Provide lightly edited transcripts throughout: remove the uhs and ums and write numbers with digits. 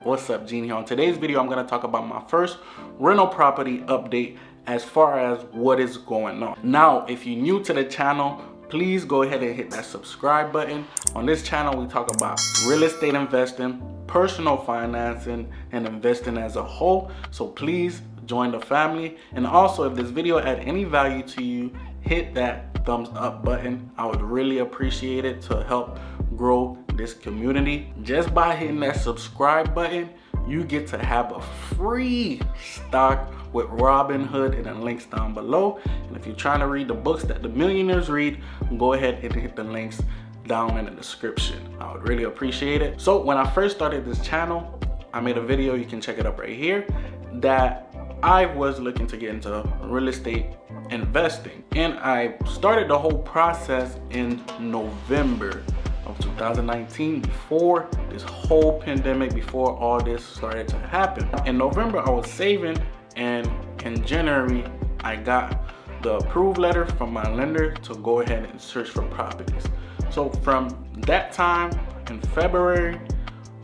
What's up, Gene here. On today's video, I'm going to talk about my first rental property update as far as what is going on. Now, if you're new to the channel, please go ahead and hit that subscribe button. On this channel, we talk about real estate investing, personal financing, and investing as a whole. So please join the family. And also, if this video add any value to you, hit that thumbs up button. I would really appreciate it to help grow this community. Just by hitting that subscribe button, you get to have a free stock with Robinhood, and the links down below. And if you're trying to read the books that the millionaires read, go ahead and hit the links down in the description. I would really appreciate it. So when I first started this channel, I made a video, you can check it up right here, that I was looking to get into real estate investing, and I started the whole process in November of 2019, before this whole pandemic, before all this started to happen. In November, I was saving, and in January, I got the approved letter from my lender to go ahead and search for properties. So from that time in February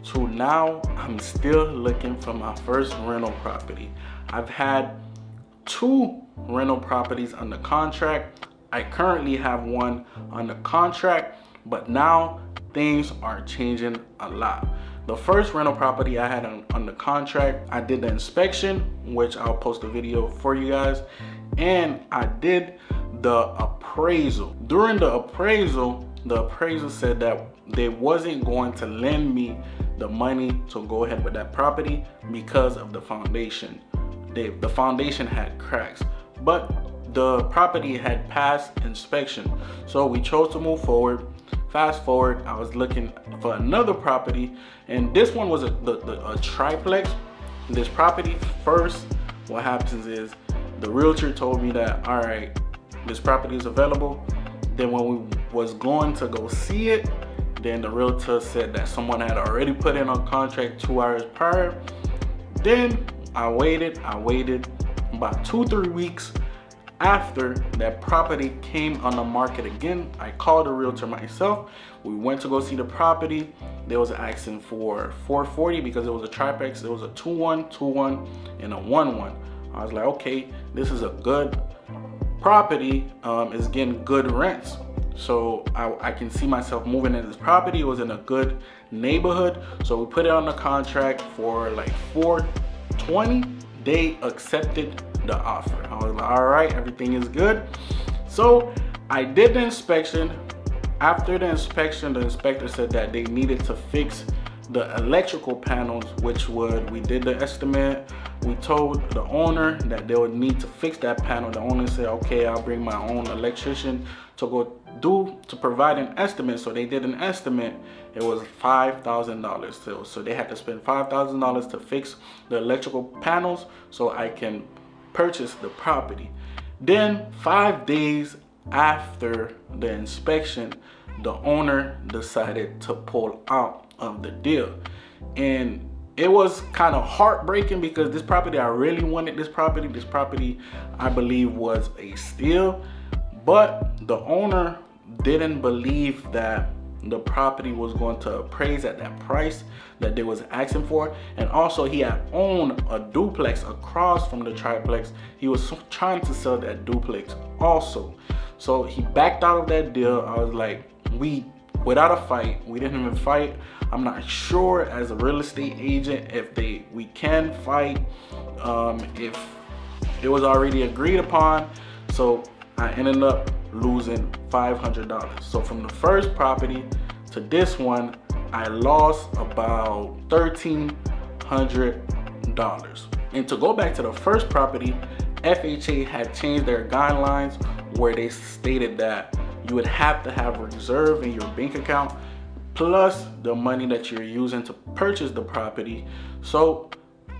to now, I'm still looking for my first rental property. I've had 2 rental properties under contract. I currently have one under contract, but now things are changing a lot. The first rental property I had under contract, I did the inspection, which I'll post a video for you guys, and I did the appraisal. During the appraisal said that they wasn't going to lend me the money to go ahead with that property because of the foundation. The foundation had cracks, but the property had passed inspection, so we chose to move forward. Fast forward, I was looking for another property, and this one was a triplex. This property, first, what happens is the realtor told me that, all right, this property is available. Then when we was going to go see it, then the realtor said that someone had already put in a contract 2 hours prior. Then I waited about 2-3 weeks. After that property came on the market again, I called the realtor myself. We went to go see the property. They was asking for $440 because it was a triplex. It was a 2-1, 2-1, and a 1-1. I was like, okay, this is a good property. It's getting good rents. So I can see myself moving into this property. It was in a good neighborhood. So we put it on the contract for like $420. They accepted the offer. I was like, all right, everything is good. So I did the inspection. After the inspection, the inspector said that they needed to fix the electrical panels, we did the estimate. We told the owner that they would need to fix that panel. The owner said, okay, I'll bring my own electrician to provide an estimate. So they did an estimate. It was $5,000 still. So they had to spend $5,000 to fix the electrical panels so I can purchase the property. Then 5 days after the inspection, the owner decided to pull out of the deal. And it was kind of heartbreaking because this property, I really wanted this property. This property, I believe, was a steal, but the owner didn't believe that the property was going to appraise at that price that they was asking for. And also, he had owned a duplex across from the triplex. He was trying to sell that duplex also. So he backed out of that deal. I was like, without a fight, we didn't even fight. I'm not sure as a real estate agent if we can fight, if it was already agreed upon. So I ended up losing $500. So from the first property to this one, I lost about $1,300. And to go back to the first property, FHA had changed their guidelines where they stated that you would have to have a reserve in your bank account plus the money that you're using to purchase the property. So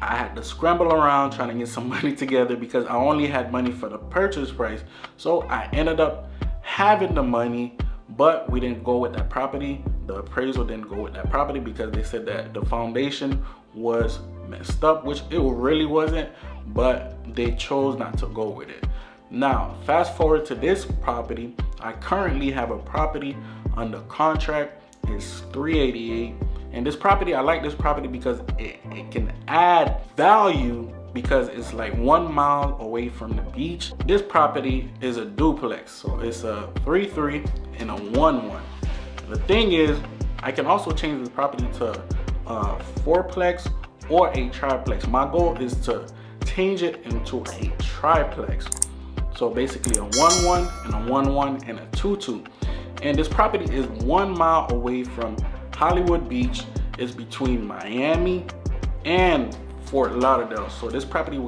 I had to scramble around trying to get some money together because I only had money for the purchase price. So I ended up having the money, but we didn't go with that property. The appraisal didn't go with that property because they said that the foundation was messed up, which it really wasn't, but they chose not to go with it. Now, fast forward to this property. I currently have a property under contract. It's $388, And this property, I like this property because it can add value because it's like 1 mile away from the beach. This property is a duplex, so it's a 3-3 and a 1-1. The thing is, I can also change this property to a 4-plex or a triplex. My goal is to change it into a triplex. So basically a 1-1 and a 1-1 and a 2-2. And this property is 1 mile away from Hollywood Beach. It's between Miami and Fort Lauderdale. So this property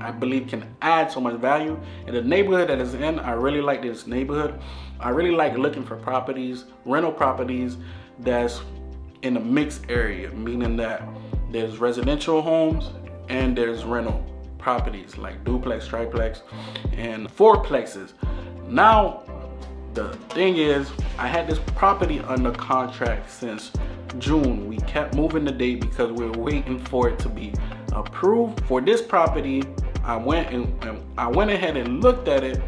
I believe can add so much value. In the neighborhood that it's in, I really like this neighborhood. I really like looking for properties, rental properties that's in a mixed area, meaning that there's residential homes and there's rental properties like duplex, triplex, and 4-plexes. Now, the thing is, I had this property under contract since June. We kept moving the date because we were waiting for it to be approved. For this property, I went ahead and looked at it,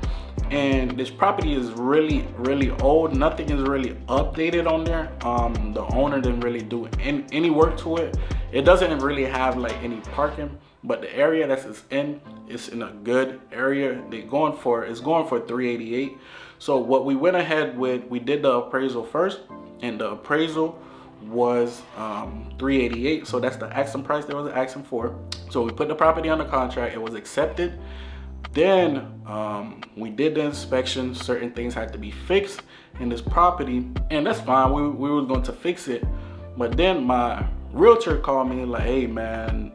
and this property is really old. Nothing is really updated on there. The owner didn't really do any work to it. It doesn't really have like any parking, but the area that it's in is in a good area. It's going for 388. So what we went ahead with, we did the appraisal first, and the appraisal was 388. So that's the asking price they was asking for. So we put the property under contract. It was accepted. Then we did the inspection. Certain things had to be fixed in this property, and that's fine. We were going to fix it, but then my realtor called me like, hey man,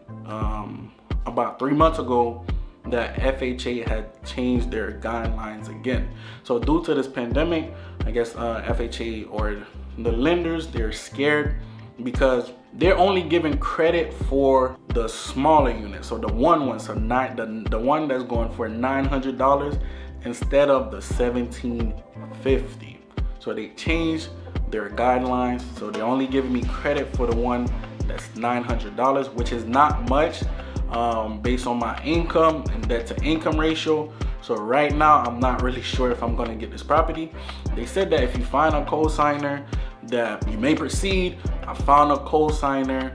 about 3 months ago that FHA had changed their guidelines again. So due to this pandemic, I guess FHA or the lenders, they're scared because they're only giving credit for the smaller unit. So the 1-1, so the one that's going for $900 instead of the $1,750. So they changed their guidelines. So they're only giving me credit for the one that's $900, which is not much based on my income and debt to income ratio. So right now, I'm not really sure if I'm gonna get this property. They said that if you find a co-signer, that you may proceed. I found a co-signer,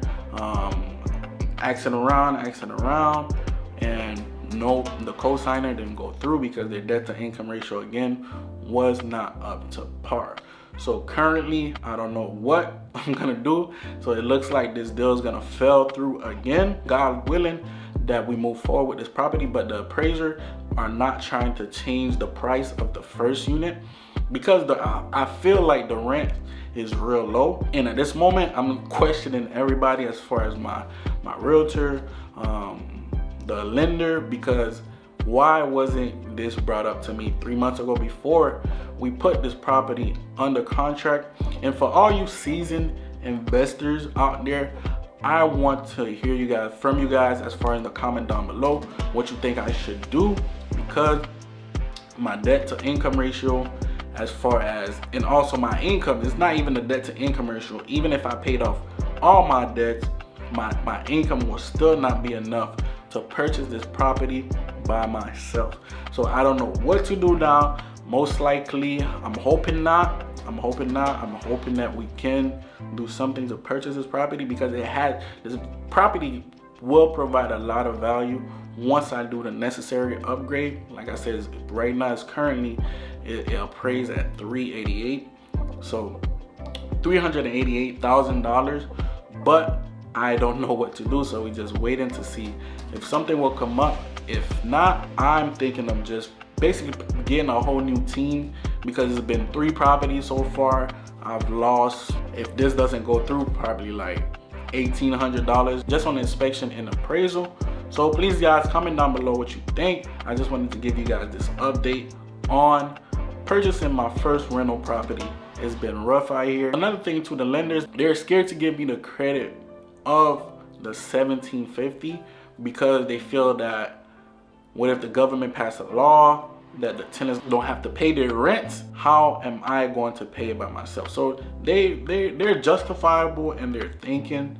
asking around, and no, the co-signer didn't go through because their debt to income ratio again was not up to par. So currently, I don't know what I'm gonna do. So it looks like this deal is gonna fall through again. God willing that we move forward with this property, but the appraiser are not trying to change the price of the first unit because I feel like the rent is real low. And at this moment, I'm questioning everybody as far as my realtor, the lender, because why wasn't this brought up to me 3 months ago before we put this property under contract? And for all you seasoned investors out there, I want to hear from you guys as far as the comment down below what you think I should do, because my debt to income ratio, as far as, and also my income, is not even the debt to income ratio. Even if I paid off all my debts, my income will still not be enough to purchase this property by myself. So I don't know what to do now. Most likely, I'm hoping not. I'm hoping that we can do something to purchase this property, because this property will provide a lot of value once I do the necessary upgrade. Like I said, right now it's currently it appraised at 388, so $388,000. But I don't know what to do, so we just waiting to see if something will come up. If not, I'm thinking of just basically getting a whole new team, because it's been 3 properties so far. I've lost, if this doesn't go through, probably like $1,800 just on inspection and appraisal. So please guys, comment down below what you think. I just wanted to give you guys this update on purchasing my first rental property. It's been rough out here. Another thing to the lenders, they're scared to give me the credit of the $1,750 because they feel that what if the government passed a law that the tenants don't have to pay their rents? How am I going to pay it by myself? So they're justifiable in their thinking,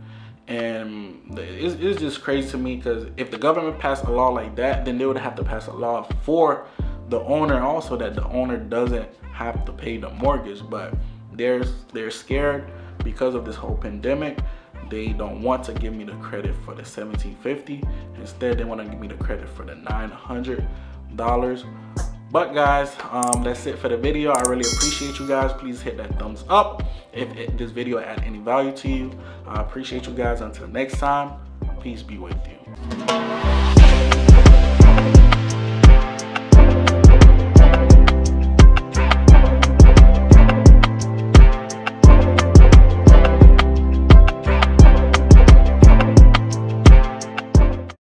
and it's just crazy to me, because if the government passed a law like that, then they would have to pass a law for the owner also, that the owner doesn't have to pay the mortgage. But they're scared because of this whole pandemic. they don't want to give me the credit for the $1,750. Instead, they want to give me the credit for the $900. But guys, that's it for the video. I really appreciate you guys. Please hit that thumbs up if this video add any value to you. I appreciate you guys. Until next time, peace be with you.